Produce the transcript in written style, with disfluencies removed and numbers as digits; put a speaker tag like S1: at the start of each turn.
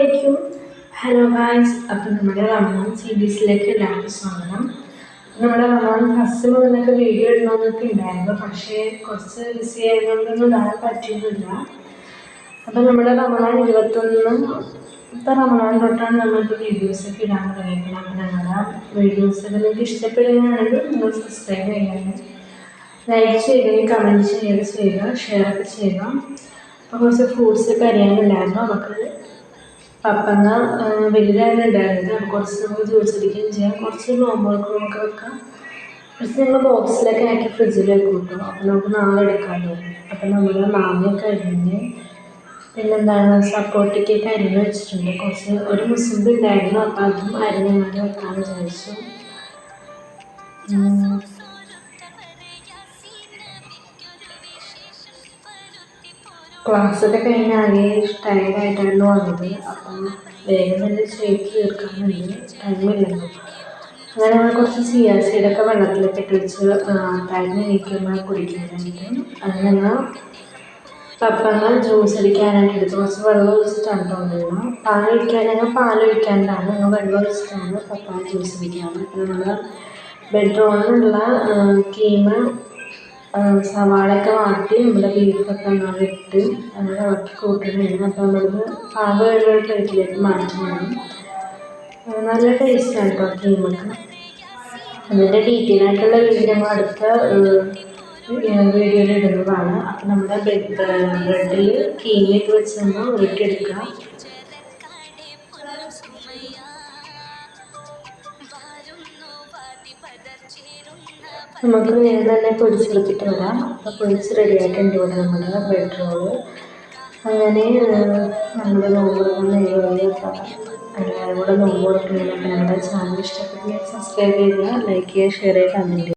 S1: അസ്സലാമലൈക്കും. Hello guys, അപ്പം നമ്മുടെ റമദാൻ സീരീസിലേക്ക് എല്ലാവർക്കും സ്വാഗതം. നമ്മുടെ റമദാൻ ഫസ്റ്റ് മുതലൊക്കെ വീഡിയോ ഇടണമെന്നൊക്കെ ഉണ്ടായിരുന്നു, പക്ഷേ കുറച്ച് ബിസി ആയതുകൊണ്ടൊന്നും ഇടാൻ പറ്റുന്നില്ല. അപ്പം നമ്മുടെ റമദാൻ 21 ഇപ്പം റമദാൻ തൊട്ടാണ് നമ്മളിപ്പോൾ വീഡിയോസൊക്കെ ഇടാൻ തുടങ്ങിയിരിക്കുന്നത്. അപ്പം ഞങ്ങളുടെ വീഡിയോസൊക്കെ നിങ്ങൾക്ക് ഇഷ്ടപ്പെടുകയാണെങ്കിൽ നിങ്ങൾ സബ്സ്ക്രൈബ് ചെയ്യാനും ലൈക്ക് ചെയ്യുകയും കമൻറ്റ് ചെയ്യുക, ഷെയറൊക്കെ ചെയ്യുക. അപ്പോൾ കുറച്ച് ഫ്രൂട്ട്സൊക്കെ അറിയാനുണ്ടായിരുന്നു. നമുക്ക് പപ്പങ്ങ വലുതായിട്ടുണ്ടായിരുന്നു. കുറച്ച് നമുക്ക് ജ്യൂസ് അടിക്കുകയും ചെയ്യാം, കുറച്ച് നോമ്പുകൾക്കൊക്കെ വെക്കാം, കുറച്ച് നിങ്ങൾ ബോക്സിലൊക്കെ ആക്കി ഫ്രിഡ്ജിൽ വെക്കും കിട്ടും. അപ്പോൾ നമുക്ക് നാളെ എടുക്കാമല്ലോ. അപ്പം നമ്മൾ മാങ്ങയൊക്കെ അരിഞ്ഞ് പിന്നെന്താണ് സപ്പോർട്ടയ്ക്കൊക്കെ അരിഞ്ഞ് വെച്ചിട്ടുണ്ട്. കുറച്ച് ഒരു മുസ്ലിം ഉണ്ടായിരുന്നു, അപ്പം അതും അരിഞ്ഞ് വെക്കാമെന്ന് വിചാരിച്ചു. ക്ലാസ്സൊക്കെ കഴിഞ്ഞ് ആകെ ടയർഡായിട്ടായിരുന്നു വന്നത്. അപ്പം വേഗം തന്നെ ചെയ്ത് തീർക്കാനുണ്ട്, ടൈമില്ലല്ലോ. അങ്ങനെ നമ്മൾ കുറച്ച് ചിയാ സീഡൊക്കെ വെള്ളത്തിലൊക്കെ ഇട്ട് വെച്ച് തൈര് നീക്കുമ്പോൾ കുടിക്കാനായിട്ട്. അങ്ങനെ ഞങ്ങൾ പപ്പങ്ങ ജ്യൂസ് അടിക്കാനായിട്ട് എടുത്ത് കുറച്ച് വെള്ളം ഒഴിച്ചിട്ടാണ് തോന്നുന്നത്. പാലൊഴിക്കാണ്ടാണ് ഞങ്ങൾ വെള്ളം ഒഴിച്ചിട്ടാണ് പപ്പങ്ങ ജ്യൂസ് അടിക്കാറ്. അപ്പോൾ നമ്മൾ ബെഡ്റോളിലുള്ള കീമ സവാളയൊക്കെ വാട്ടി നമ്മുടെ ബീഫൊക്കെ അങ്ങനെ ഇട്ട് അങ്ങനെ ഇളക്കി കൂട്ടുന്നുണ്ട്. അപ്പോൾ നമ്മളത് പാകമായിട്ടുള്ള പ്ലേറ്റിലേക്ക് മാറ്റുന്നതാണ്. നല്ല ടേസ്റ്റാണ് കേട്ടോ കീമക്ക്. അതിൻ്റെ ഡീറ്റെയിൽ ആയിട്ടുള്ള വീഡിയോ നമ്മൾ അടുത്ത വീഡിയോയിൽ ഇടുന്നതാണ്. അപ്പോൾ നമ്മുടെ ബ്രെഡിൽ കീമയൊക്കെ വെച്ച് നമ്മൾ ഉരുട്ടിയെടുക്കുക. നമുക്ക് വേഗം തന്നെ പൊരിച്ചെടുത്തിട്ട് വരാം. അപ്പോൾ പൊരിച്ച് റെഡിയായിട്ടുണ്ട് ഇവിടെ നമ്മുടെ ബ്രെഡ് റോള്. അങ്ങനെ നമ്മുടെ നോമ്പ് എല്ലാവരും കൂടെ നോമ്പ് കൊടുക്കുന്നതിനൊക്കെ നമ്മുടെ ചാനൽ ഇഷ്ടപ്പെട്ടെങ്കിൽ സബ്സ്ക്രൈബ് ചെയ്യുക, ലൈക്ക് ചെയ്യുക, ഷെയർ ചെയ്യുക, കമൻറ്റ് ചെയ്യുക.